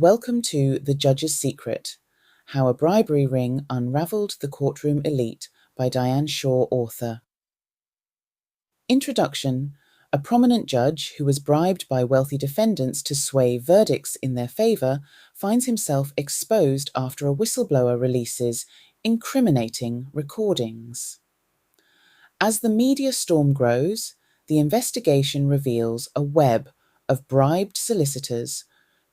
Welcome to The Judge's Secret, How a Bribery Ring Unraveled the Courtroom Elite by Diane Shawe, author. Introduction. A prominent judge who was bribed by wealthy defendants to sway verdicts in their favour finds himself exposed after a whistleblower releases incriminating recordings. As the media storm grows, the investigation reveals a web of bribed solicitors,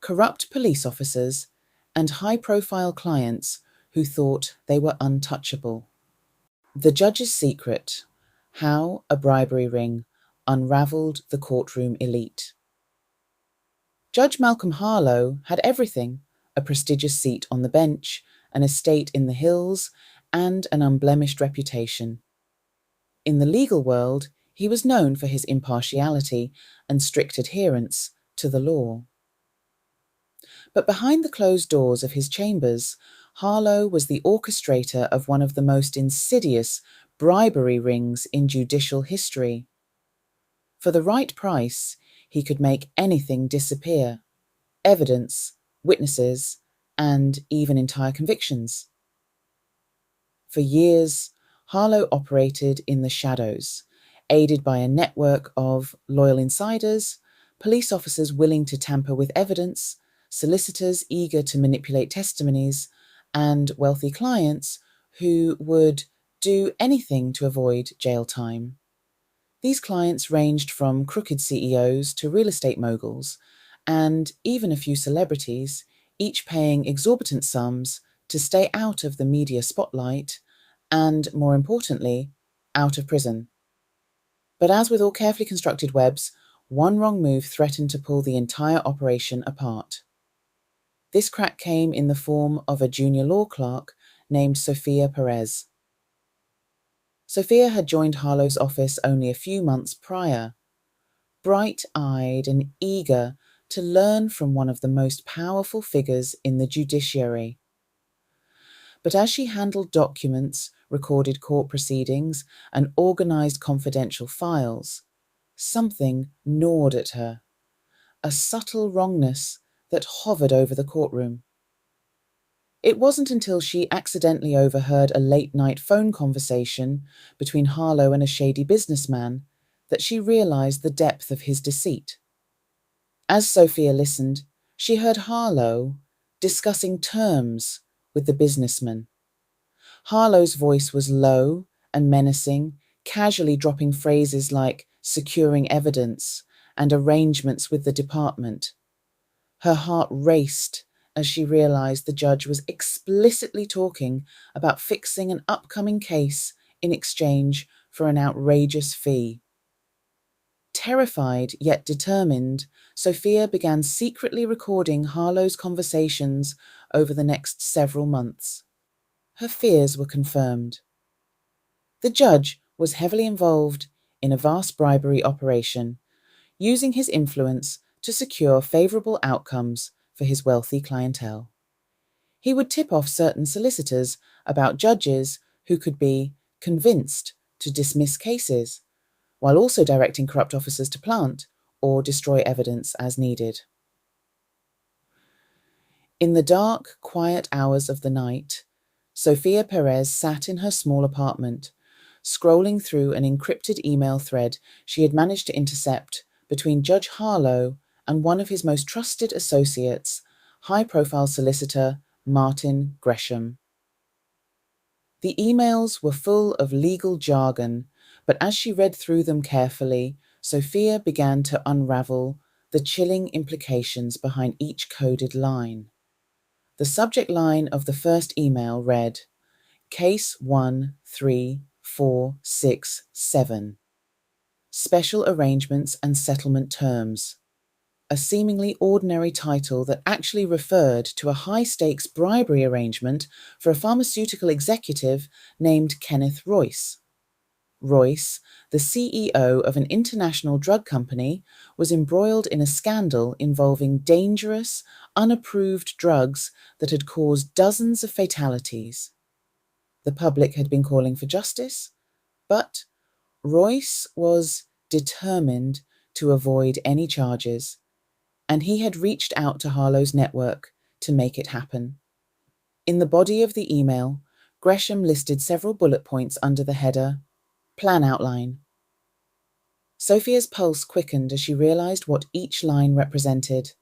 corrupt police officers, and high-profile clients who thought they were untouchable. The Judge's Secret: How a Bribery Ring Unraveled the Courtroom Elite. Judge Malcolm Harlow had everything: a prestigious seat on the bench, an estate in the hills, and an unblemished reputation. In the legal world, he was known for his impartiality and strict adherence to the law. But behind the closed doors of his chambers, Harlow was the orchestrator of one of the most insidious bribery rings in judicial history. For the right price, he could make anything disappear: evidence, witnesses, and even entire convictions. For years, Harlow operated in the shadows, aided by a network of loyal insiders, police officers willing to tamper with evidence, solicitors eager to manipulate testimonies, and wealthy clients who would do anything to avoid jail time. These clients ranged from crooked CEOs to real estate moguls, and even a few celebrities, each paying exorbitant sums to stay out of the media spotlight and, more importantly, out of prison. But as with all carefully constructed webs, one wrong move threatened to pull the entire operation apart. This crack came in the form of a junior law clerk named Sophia Perez. Sophia had joined Harlow's office only a few months prior, bright-eyed and eager to learn from one of the most powerful figures in the judiciary. But as she handled documents, recorded court proceedings, and organised confidential files, something gnawed at her, a subtle wrongness that hovered over the courtroom. It wasn't until she accidentally overheard a late-night phone conversation between Harlow and a shady businessman that she realised the depth of his deceit. As Sophia listened, she heard Harlow discussing terms with the businessman. Harlow's voice was low and menacing, casually dropping phrases like securing evidence and arrangements with the department. Her heart raced as she realised the judge was explicitly talking about fixing an upcoming case in exchange for an outrageous fee. Terrified yet determined, Sophia began secretly recording Harlow's conversations over the next several months. Her fears were confirmed. The judge was heavily involved in a vast bribery operation, using his influence to secure favourable outcomes for his wealthy clientele. He would tip off certain solicitors about judges who could be convinced to dismiss cases, while also directing corrupt officers to plant or destroy evidence as needed. In the dark, quiet hours of the night, Sophia Perez sat in her small apartment, scrolling through an encrypted email thread she had managed to intercept between Judge Harlow and one of his most trusted associates, high-profile solicitor Martin Gresham. The emails were full of legal jargon, but as she read through them carefully, Sophia began to unravel the chilling implications behind each coded line. The subject line of the first email read, Case 13467, Special Arrangements and Settlement Terms, a seemingly ordinary title that actually referred to a high-stakes bribery arrangement for a pharmaceutical executive named Kenneth Royce. Royce, the CEO of an international drug company, was embroiled in a scandal involving dangerous, unapproved drugs that had caused dozens of fatalities. The public had been calling for justice, but Royce was determined to avoid any charges, and he had reached out to Harlow's network to make it happen. In the body of the email, Gresham listed several bullet points under the header, Plan Outline. Sophia's pulse quickened as she realized what each line represented.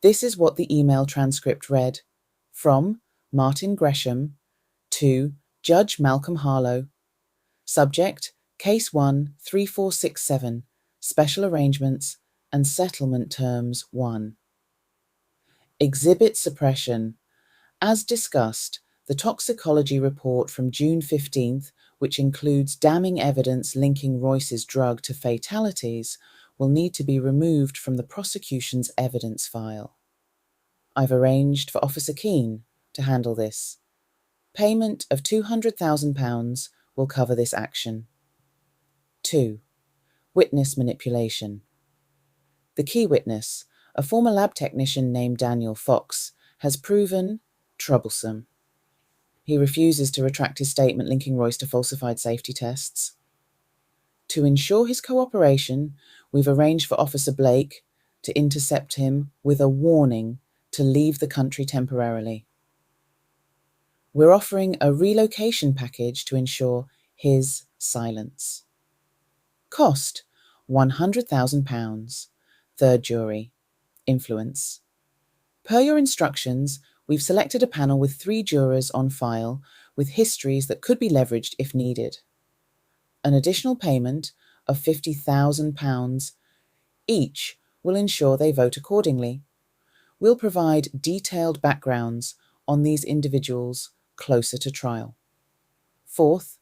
This is what the email transcript read. From Martin Gresham to Judge Malcolm Harlow. Subject, Case 1 3467, Special Arrangements and Settlement Terms 1. Exhibit suppression. As discussed, the toxicology report from June 15th, which includes damning evidence linking Royce's drug to fatalities, will need to be removed from the prosecution's evidence file. I've arranged for Officer Keane to handle this. Payment of £200,000 will cover this action. 2. Witness manipulation. The key witness, a former lab technician named Daniel Fox, has proven troublesome. He refuses to retract his statement linking Royce to falsified safety tests. To ensure his cooperation, we've arranged for Officer Blake to intercept him with a warning to leave the country temporarily. We're offering a relocation package to ensure his silence. Cost, £100,000. Third jury. Influence. Per your instructions, we've selected a panel with 3 jurors on file with histories that could be leveraged if needed. An additional payment of £50,000 each will ensure they vote accordingly. We'll provide detailed backgrounds on these individuals closer to trial. Fourth,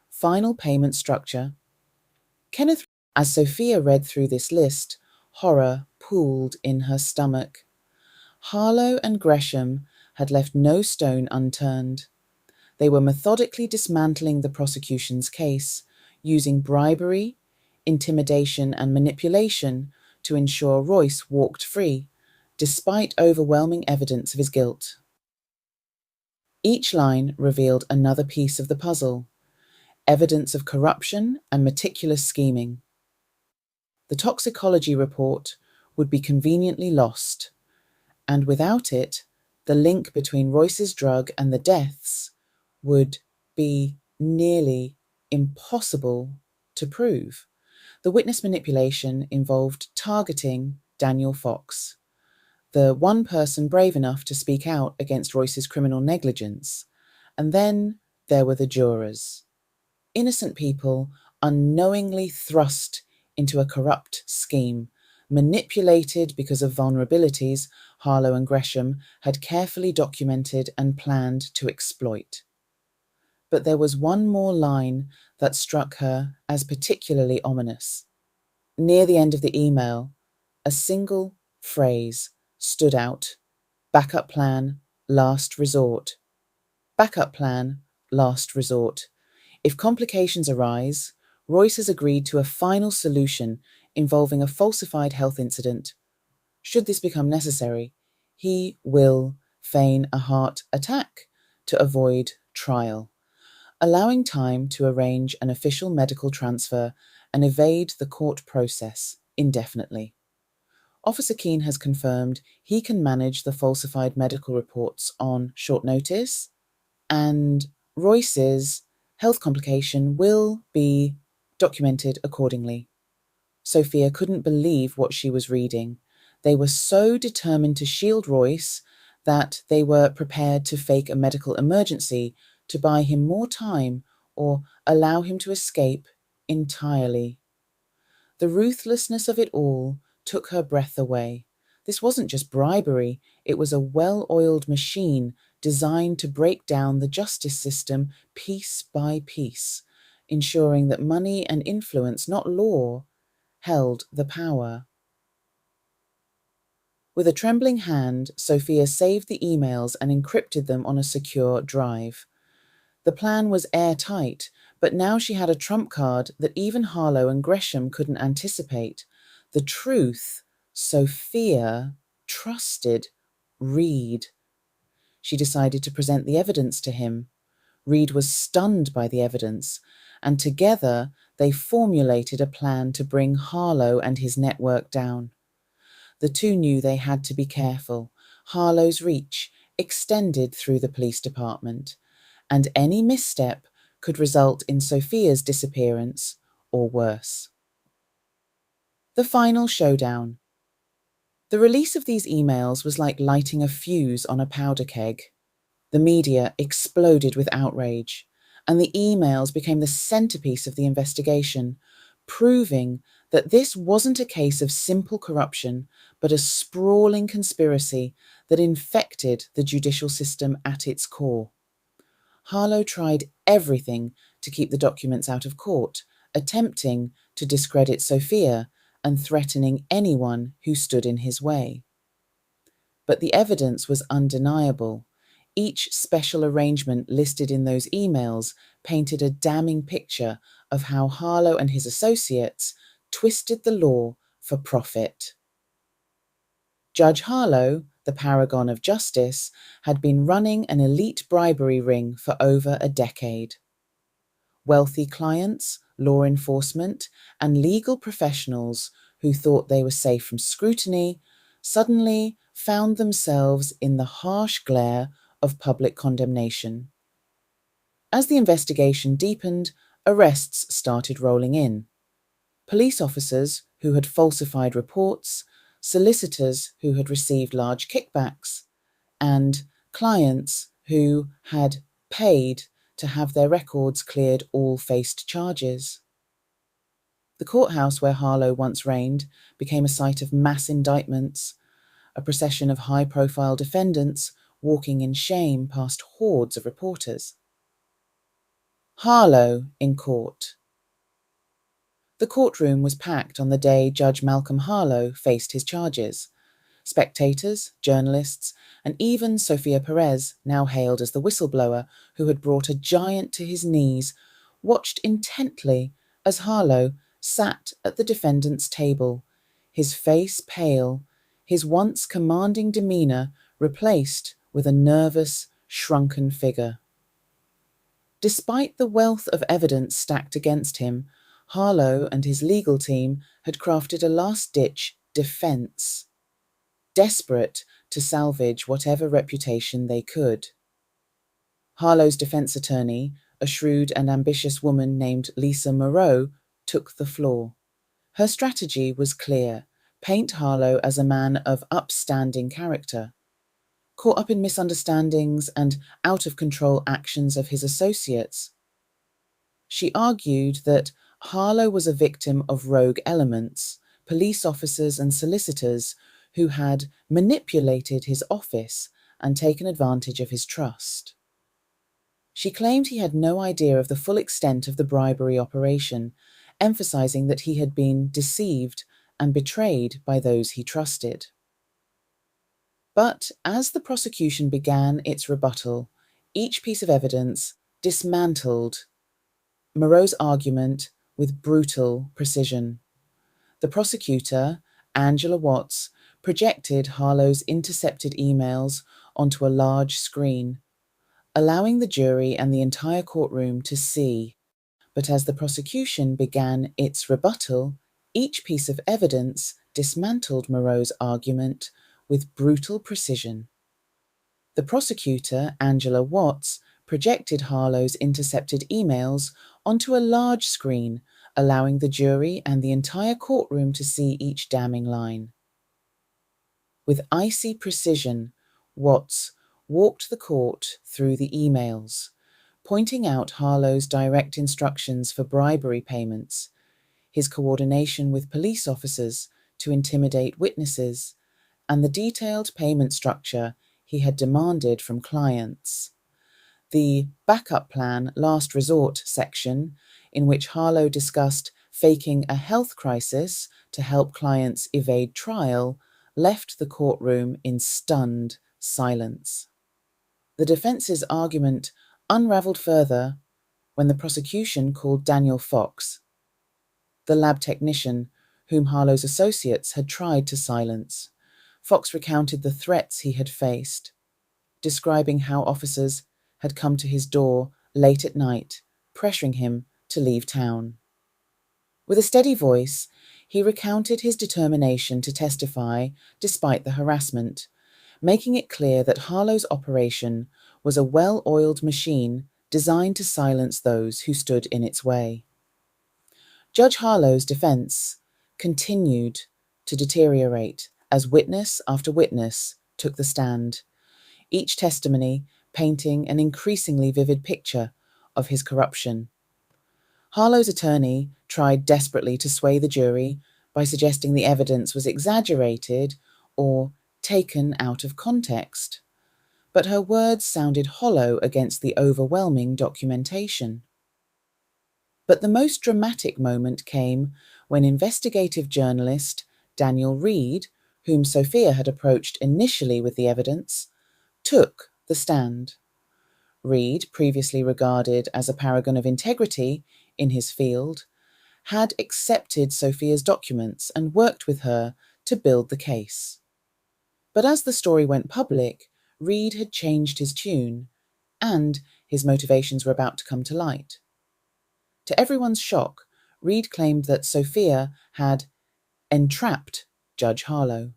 final payment structure. Kenneth, as Sophia read through this list, horror pooled in her stomach. Harlow and Gresham had left no stone unturned. They were methodically dismantling the prosecution's case, using bribery, intimidation, and manipulation to ensure Royce walked free, despite overwhelming evidence of his guilt. Each line revealed another piece of the puzzle, evidence of corruption and meticulous scheming. The toxicology report would be conveniently lost, and without it, the link between Royce's drug and the deaths would be nearly impossible to prove. The witness manipulation involved targeting Daniel Fox, the one person brave enough to speak out against Royce's criminal negligence. And then there were the jurors. Innocent people unknowingly thrust into a corrupt scheme, manipulated because of vulnerabilities Harlow and Gresham had carefully documented and planned to exploit. But there was one more line that struck her as particularly ominous. Near the end of the email, a single phrase stood out. Backup plan, last resort. Backup plan, last resort. If complications arise, Royce has agreed to a final solution involving a falsified health incident. Should this become necessary, he will feign a heart attack to avoid trial, allowing time to arrange an official medical transfer and evade the court process indefinitely. Officer Keane has confirmed he can manage the falsified medical reports on short notice, and Royce's health complication will be documented accordingly. Sophia couldn't believe what she was reading. They were so determined to shield Royce that they were prepared to fake a medical emergency to buy him more time or allow him to escape entirely. The ruthlessness of it all took her breath away. This wasn't just bribery, it was a well-oiled machine designed to break down the justice system piece by piece, ensuring that money and influence, not law, held the power. With a trembling hand, Sophia saved the emails and encrypted them on a secure drive. The plan was airtight, but now she had a trump card that even Harlow and Gresham couldn't anticipate. The truth, Sophia trusted Reed. She decided to present the evidence to him. Reed was stunned by the evidence, and together they formulated a plan to bring Harlow and his network down. The two knew they had to be careful. Harlow's reach extended through the police department, and any misstep could result in Sophia's disappearance or worse. The Final Showdown. The release of these emails was like lighting a fuse on a powder keg. The media exploded with outrage, and the emails became the centerpiece of the investigation, proving that this wasn't a case of simple corruption, but a sprawling conspiracy that infected the judicial system at its core. Harlow tried everything to keep the documents out of court, attempting to discredit Sophia and threatening anyone who stood in his way. But the evidence was undeniable. Each special arrangement listed in those emails painted a damning picture of how Harlow and his associates twisted the law for profit. Judge Harlow, the paragon of justice, had been running an elite bribery ring for over a decade. Wealthy clients, law enforcement, and legal professionals who thought they were safe from scrutiny suddenly found themselves in the harsh glare of public condemnation. As the investigation deepened, arrests started rolling in. Police officers who had falsified reports, solicitors who had received large kickbacks, and clients who had paid to have their records cleared all faced charges. The courthouse where Harlow once reigned became a site of mass indictments, a procession of high-profile defendants walking in shame past hordes of reporters. Harlow in court. The courtroom was packed on the day Judge Malcolm Harlow faced his charges. Spectators, journalists, and even Sophia Perez, now hailed as the whistleblower who had brought a giant to his knees, watched intently as Harlow sat at the defendant's table, his face pale, his once commanding demeanour replaced with a nervous, shrunken figure. Despite the wealth of evidence stacked against him, Harlow and his legal team had crafted a last-ditch defence, desperate to salvage whatever reputation they could. Harlow's defence attorney, a shrewd and ambitious woman named Lisa Moreau, took the floor. Her strategy was clear: paint Harlow as a man of upstanding character. Caught up in misunderstandings and out-of-control actions of his associates. She argued that Harlow was a victim of rogue elements, police officers and solicitors who had manipulated his office and taken advantage of his trust. She claimed he had no idea of the full extent of the bribery operation, emphasizing that he had been deceived and betrayed by those he trusted. But as the prosecution began its rebuttal, each piece of evidence dismantled Moreau's argument with brutal precision. The prosecutor, Angela Watts, projected Harlow's intercepted emails onto a large screen, allowing the jury and the entire courtroom to see. But as the prosecution began its rebuttal, each piece of evidence dismantled Moreau's argument with brutal precision. The prosecutor, Angela Watts, projected Harlow's intercepted emails onto a large screen, allowing the jury and the entire courtroom to see each damning line. With icy precision, Watts walked the court through the emails, pointing out Harlow's direct instructions for bribery payments, his coordination with police officers to intimidate witnesses, and the detailed payment structure he had demanded from clients. The backup plan last resort section, in which Harlow discussed faking a health crisis to help clients evade trial, left the courtroom in stunned silence. The defence's argument unraveled further when the prosecution called Daniel Fox, the lab technician whom Harlow's associates had tried to silence. Fox recounted the threats he had faced, describing how officers had come to his door late at night, pressuring him to leave town. With a steady voice, he recounted his determination to testify despite the harassment, making it clear that Harlow's operation was a well-oiled machine designed to silence those who stood in its way. Judge Harlow's defense continued to deteriorate as witness after witness took the stand, each testimony painting an increasingly vivid picture of his corruption. Harlow's attorney tried desperately to sway the jury by suggesting the evidence was exaggerated or taken out of context, but her words sounded hollow against the overwhelming documentation. But the most dramatic moment came when investigative journalist Daniel Reed, whom Sophia had approached initially with the evidence, took the stand. Reed, previously regarded as a paragon of integrity in his field, had accepted Sophia's documents and worked with her to build the case. But as the story went public, Reed had changed his tune, and his motivations were about to come to light. To everyone's shock, Reed claimed that Sophia had entrapped Judge Harlow.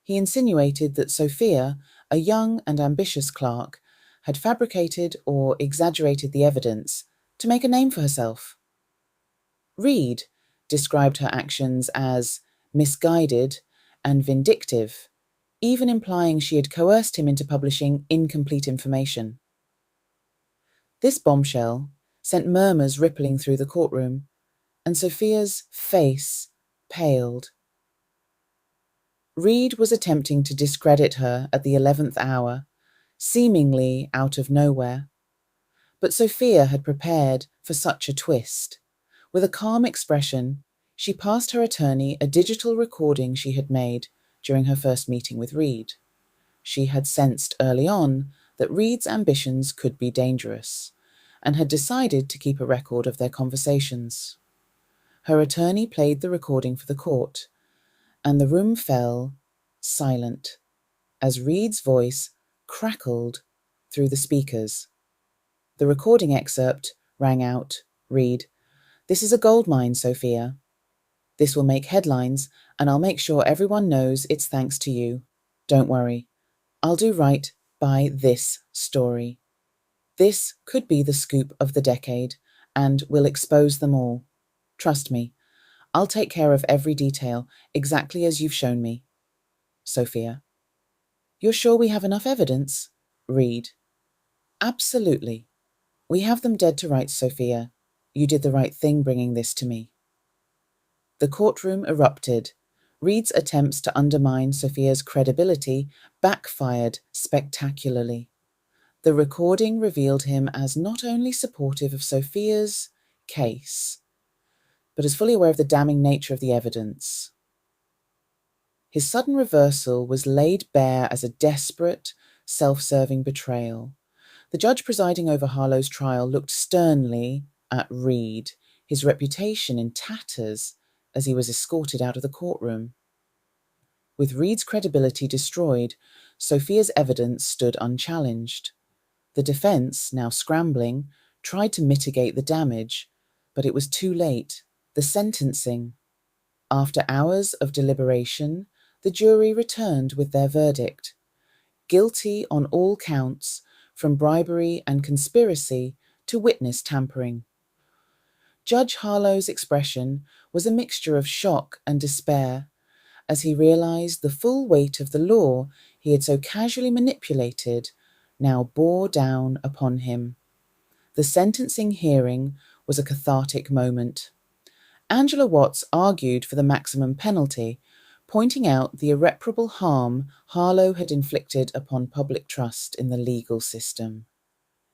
He insinuated that Sophia, a young and ambitious clerk, had fabricated or exaggerated the evidence to make a name for herself. Reed described her actions as misguided and vindictive, even implying she had coerced him into publishing incomplete information. This bombshell sent murmurs rippling through the courtroom, and Sophia's face paled. Reed was attempting to discredit her at the 11th hour, seemingly out of nowhere. But Sophia had prepared for such a twist. With a calm expression, she passed her attorney a digital recording she had made during her first meeting with Reed. She had sensed early on that Reed's ambitions could be dangerous, and had decided to keep a record of their conversations. Her attorney played the recording for the court, and the room fell silent as Reed's voice crackled through the speakers. The recording excerpt rang out, "Reed, this is a goldmine, Sophia. This will make headlines, and I'll make sure everyone knows it's thanks to you. Don't worry. I'll do right by this story. This could be the scoop of the decade, and will expose them all. Trust me, I'll take care of every detail, exactly as you've shown me." Sophia. "You're sure we have enough evidence?" Reed. "Absolutely. We have them dead to rights, Sophia. You did the right thing bringing this to me." The courtroom erupted. Reed's attempts to undermine Sophia's credibility backfired spectacularly. The recording revealed him as not only supportive of Sophia's case, but as fully aware of the damning nature of the evidence. His sudden reversal was laid bare as a desperate, self-serving betrayal. The judge presiding over Harlow's trial looked sternly at Reed, his reputation in tatters as he was escorted out of the courtroom. With Reed's credibility destroyed, Sophia's evidence stood unchallenged. The defense, now scrambling, tried to mitigate the damage, but it was too late. The sentencing. After hours of deliberation, the jury returned with their verdict. Guilty on all counts, from bribery and conspiracy to witness tampering. Judge Harlow's expression was a mixture of shock and despair as he realized the full weight of the law he had so casually manipulated now bore down upon him. The sentencing hearing was a cathartic moment. Angela Watts argued for the maximum penalty, pointing out the irreparable harm Harlow had inflicted upon public trust in the legal system.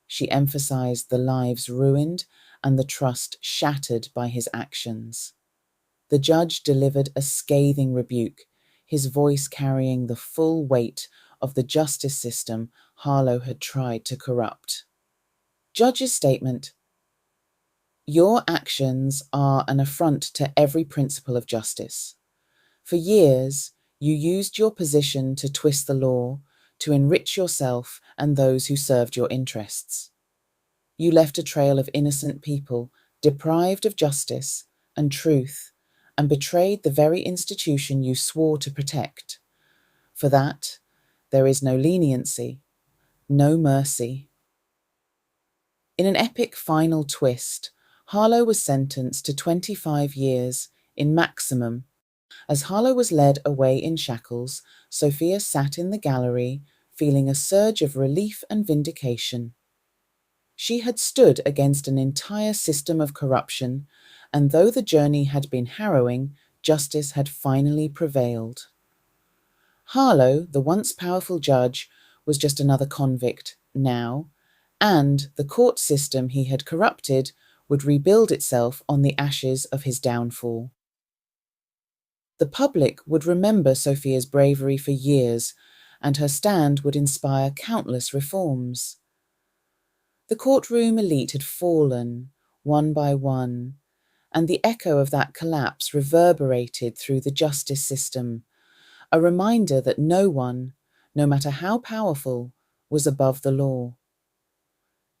She emphasized the lives ruined and the trust shattered by his actions. The judge delivered a scathing rebuke, his voice carrying the full weight of the justice system Harlow had tried to corrupt. Judge's statement: "Your actions are an affront to every principle of justice. For years, you used your position to twist the law, to enrich yourself and those who served your interests. You left a trail of innocent people deprived of justice and truth, and betrayed the very institution you swore to protect. For that, there is no leniency, no mercy. In an epic final twist, Harlow was sentenced to 25 years in maximum. As Harlow was led away in shackles, Sophia sat in the gallery, feeling a surge of relief and vindication. She had stood against an entire system of corruption, and though the journey had been harrowing, justice had finally prevailed. Harlow, the once powerful judge, was just another convict now, and the court system he had corrupted would rebuild itself on the ashes of his downfall. The public would remember Sophia's bravery for years, and her stand would inspire countless reforms. The courtroom elite had fallen, one by one, and the echo of that collapse reverberated through the justice system, a reminder that no one, no matter how powerful, was above the law.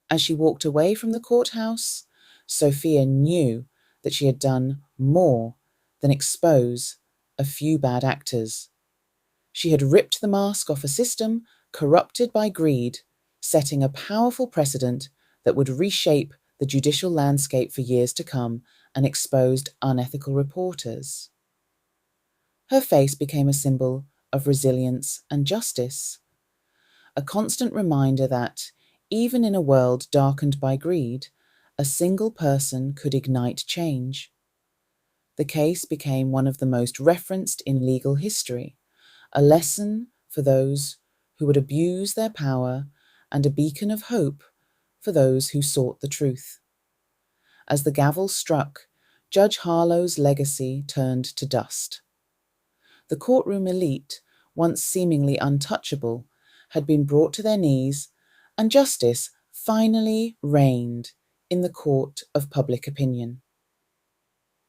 As she walked away from the courthouse, Sophia knew that she had done more than expose a few bad actors. She had ripped the mask off a system corrupted by greed, setting a powerful precedent that would reshape the judicial landscape for years to come and exposed unethical reporters. Her face became a symbol of resilience and justice, a constant reminder that, even in a world darkened by greed, a single person could ignite change. The case became one of the most referenced in legal history, a lesson for those who would abuse their power and a beacon of hope for those who sought the truth. As the gavel struck, Judge Harlow's legacy turned to dust. The courtroom elite, once seemingly untouchable, had been brought to their knees, and justice finally reigned in the court of public opinion.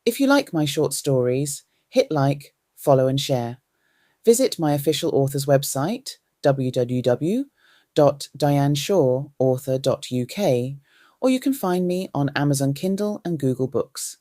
If you like my short stories, hit like, follow and share. Visit my official author's website, www.dianeshaweauthor.uk, or you can find me on Amazon Kindle and Google Books.